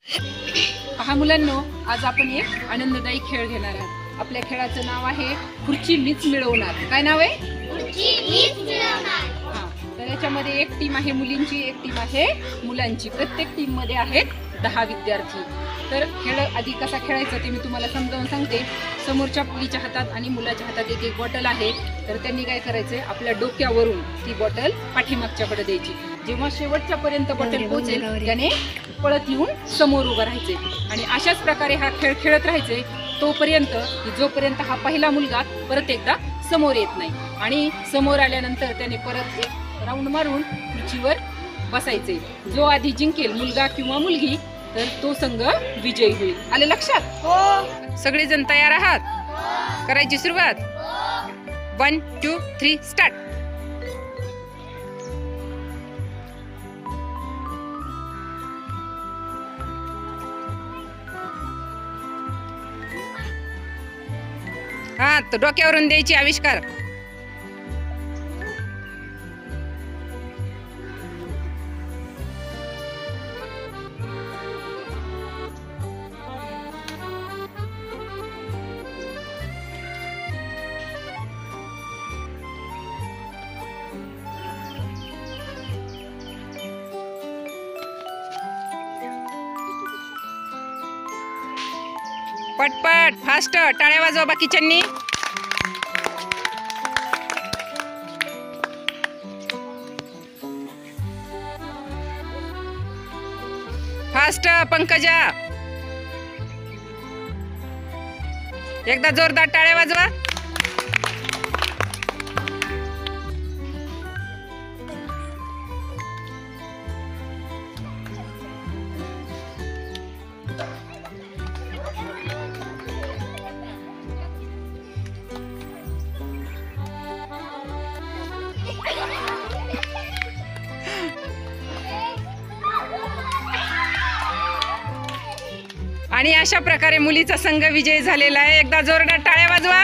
पहा मुलांनो, आज आपण एक आनंददायी खेळ घेणार आहोत। आपल्या खेळाचं नाव आहे खुर्ची मीच मिळवणार। काय नाव आहे? खुर्ची मीच मिळवणार। तर याच्यामध्ये एक टीम आहे मुलींची, एक टीम आहे मुलांची। प्रत्येक टीम मध्ये आहेत 10 विद्यार्थी। तर खेळ आधी कसा खेळायचा ते मी तुम्हाला समजावून सांगते। समोरच्या मुलीच्या हातात आणि मुलाच्या हातात एक बॉटल आहे। तर त्यांनी काय करायचंय, आपल्या डोक्यावरून ती बॉटल पाठीमागच्याकडे द्यायची। जेव्हा शेवटच्या पर्यंत बॉटल पोहोचेल त्याने पळत येऊन समोर उभं राहायचे आणि अशाच प्रकारे हा खेळ खेळत राहायचे तोपर्यंत, जोपर्यंत हा पहिला मुलगा परत एकदा समोर येत नाही। आणि समोर आल्यानंतर त्याने परत एक राऊंड मारून खुर्चीवर बसायचे। जो आधी जिंकेल, मुलगा किंवा मुलगी, तर तो संघ विजयी होईल। आले लक्षात? हो। सगळेजण तयार आहात? करायची सुरुवात? 1 2 3 स्टार्ट। हा, तो डोक्यावरून द्यायची आविष्कार। पटपट फास्ट टाळ्या वाजवा बाकीच्यांनी। फास्ट पंकजा, एकदा जोरदार टाळ्या वाजवा। आणि अशा प्रकारे मुलीचा संघ विजयी झालेला आहे। एकदा जोरदार टाळ्या वाजवा।